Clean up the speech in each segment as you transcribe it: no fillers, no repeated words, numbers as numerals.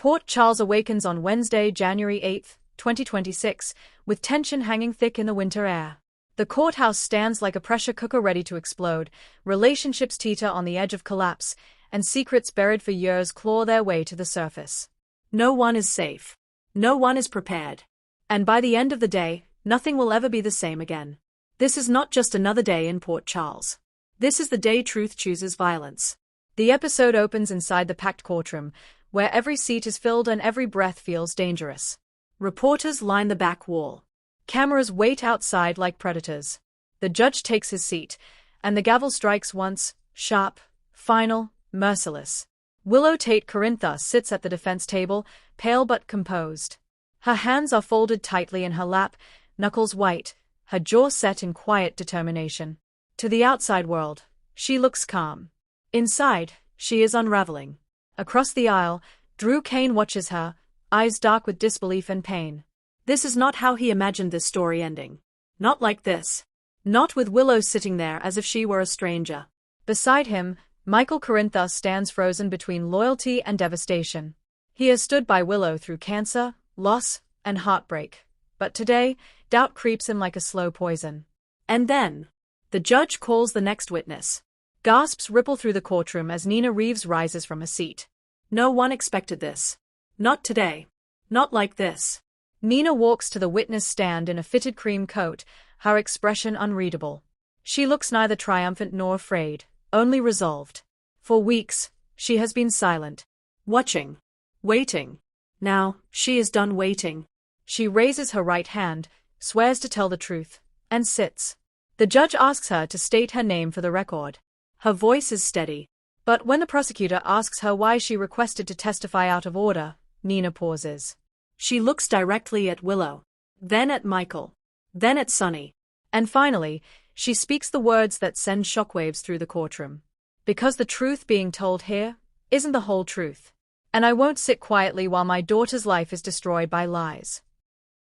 Port Charles awakens on Wednesday, January 8, 2026, with tension hanging thick in the winter air. The courthouse stands like a pressure cooker ready to explode, relationships teeter on the edge of collapse, and secrets buried for years claw their way to the surface. No one is safe. No one is prepared. And by the end of the day, nothing will ever be the same again. This is not just another day in Port Charles. This is the day truth chooses violence. The episode opens inside the packed courtroom, where every seat is filled and every breath feels dangerous. Reporters line the back wall. Cameras wait outside like predators. The judge takes his seat, and the gavel strikes once, sharp, final, merciless. Willow Tate Corintha sits at the defense table, pale but composed. Her hands are folded tightly in her lap, knuckles white, her jaw set in quiet determination. To the outside world, she looks calm. Inside, she is unraveling. Across the aisle, Drew Cain watches her, eyes dark with disbelief and pain. This is not how he imagined this story ending. Not like this. Not with Willow sitting there as if she were a stranger. Beside him, Michael Corintha stands frozen between loyalty and devastation. He has stood by Willow through cancer, loss, and heartbreak. But today, doubt creeps in like a slow poison. And then, the judge calls the next witness. Gasps ripple through the courtroom as Nina Reeves rises from her seat. No one expected this. Not today. Not like this. Nina walks to the witness stand in a fitted cream coat, her expression unreadable. She looks neither triumphant nor afraid, only resolved. For weeks, she has been silent. Watching. Waiting. Now, she is done waiting. She raises her right hand, swears to tell the truth, and sits. The judge asks her to state her name for the record. Her voice is steady. But when the prosecutor asks her why she requested to testify out of order, Nina pauses. She looks directly at Willow, then at Michael, then at Sonny. And finally, she speaks the words that send shockwaves through the courtroom. Because the truth being told here isn't the whole truth. And I won't sit quietly while my daughter's life is destroyed by lies.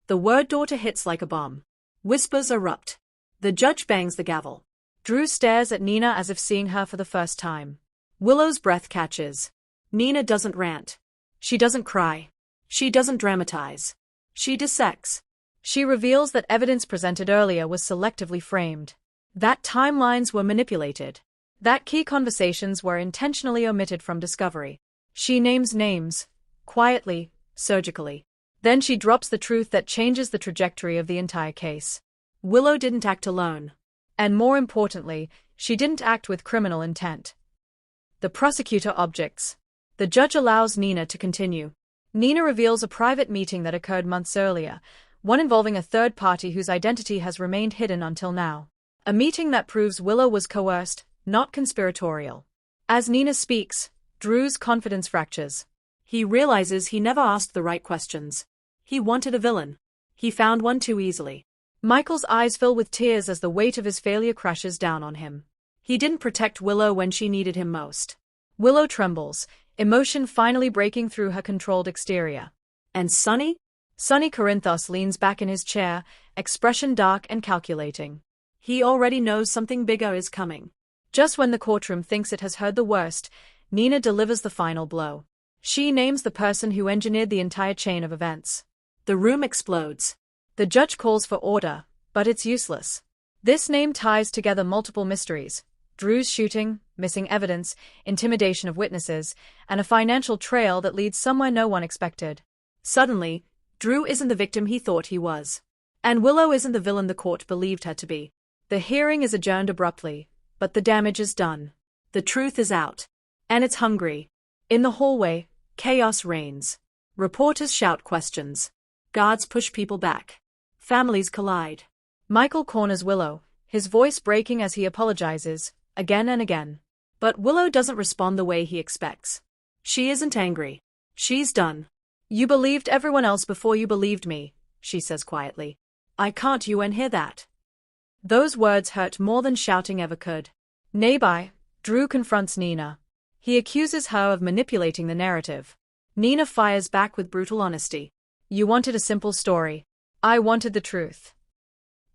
The word daughter hits like a bomb. Whispers erupt. The judge bangs the gavel. Drew stares at Nina as if seeing her for the first time. Willow's breath catches. Nina doesn't rant. She doesn't cry. She doesn't dramatize. She dissects. She reveals that evidence presented earlier was selectively framed. That timelines were manipulated. That key conversations were intentionally omitted from discovery. She names names, quietly, surgically. Then she drops the truth that changes the trajectory of the entire case. Willow didn't act alone. And more importantly, she didn't act with criminal intent. The prosecutor objects. The judge allows Nina to continue. Nina reveals a private meeting that occurred months earlier, one involving a third party whose identity has remained hidden until now. A meeting that proves Willow was coerced, not conspiratorial. As Nina speaks, Drew's confidence fractures. He realizes he never asked the right questions. He wanted a villain. He found one too easily. Michael's eyes fill with tears as the weight of his failure crashes down on him. He didn't protect Willow when she needed him most. Willow trembles, emotion finally breaking through her controlled exterior. And Sonny? Sonny Corinthos leans back in his chair, expression dark and calculating. He already knows something bigger is coming. Just when the courtroom thinks it has heard the worst, Nina delivers the final blow. She names the person who engineered the entire chain of events. The room explodes. The judge calls for order, but it's useless. This name ties together multiple mysteries: Drew's shooting, missing evidence, intimidation of witnesses, and a financial trail that leads somewhere no one expected. Suddenly, Drew isn't the victim he thought he was. And Willow isn't the villain the court believed her to be. The hearing is adjourned abruptly, but the damage is done. The truth is out. And it's hungry. In the hallway, chaos reigns. Reporters shout questions. Guards push people back. Families collide. Michael corners Willow, his voice breaking as he apologizes, again and again. But Willow doesn't respond the way he expects. She isn't angry. She's done. You believed everyone else before you believed me, she says quietly. I can't you hear that? Those words hurt more than shouting ever could. Nearby, Drew confronts Nina. He accuses her of manipulating the narrative. Nina fires back with brutal honesty. You wanted a simple story. I wanted the truth.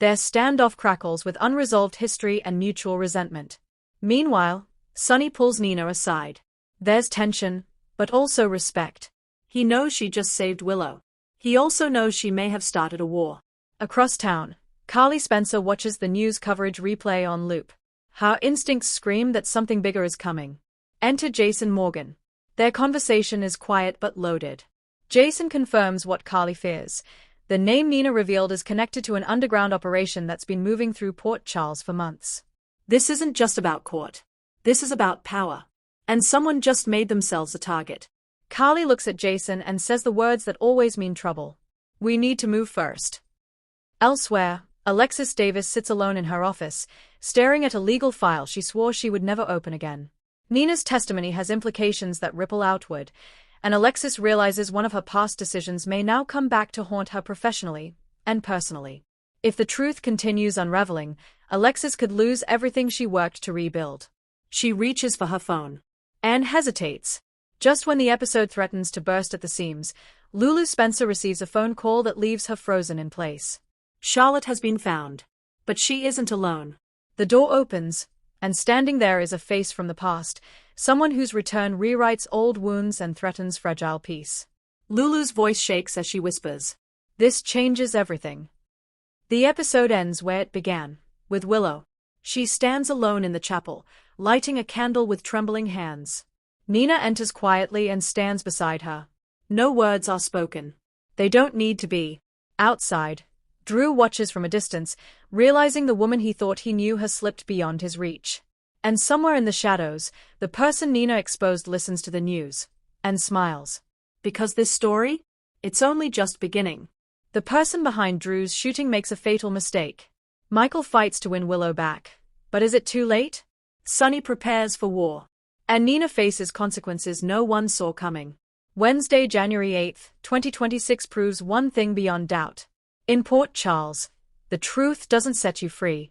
Their standoff crackles with unresolved history and mutual resentment. Meanwhile, Sonny pulls Nina aside. There's tension, but also respect. He knows she just saved Willow. He also knows she may have started a war. Across town, Carly Spencer watches the news coverage replay on loop. Her instincts scream that something bigger is coming. Enter Jason Morgan. Their conversation is quiet but loaded. Jason confirms what Carly fears. The name Nina revealed is connected to an underground operation that's been moving through Port Charles for months. This isn't just about court. This is about power. And someone just made themselves a target. Carly looks at Jason and says the words that always mean trouble. We need to move first. Elsewhere, Alexis Davis sits alone in her office, staring at a legal file she swore she would never open again. Nina's testimony has implications that ripple outward, and Alexis realizes one of her past decisions may now come back to haunt her professionally and personally. If the truth continues unraveling, Alexis could lose everything she worked to rebuild. She reaches for her phone. Anne hesitates. Just when the episode threatens to burst at the seams, Lulu Spencer receives a phone call that leaves her frozen in place. Charlotte has been found. But she isn't alone. The door opens, and standing there is a face from the past, someone whose return rewrites old wounds and threatens fragile peace. Lulu's voice shakes as she whispers. This changes everything. The episode ends where it began, with Willow. She stands alone in the chapel, lighting a candle with trembling hands. Nina enters quietly and stands beside her. No words are spoken. They don't need to be. Outside, Drew watches from a distance, realizing the woman he thought he knew has slipped beyond his reach. And somewhere in the shadows, the person Nina exposed listens to the news and smiles. Because this story? It's only just beginning. The person behind Drew's shooting makes a fatal mistake. Michael fights to win Willow back. But is it too late? Sonny prepares for war. And Nina faces consequences no one saw coming. Wednesday, January 8, 2026 proves one thing beyond doubt. In Port Charles, the truth doesn't set you free.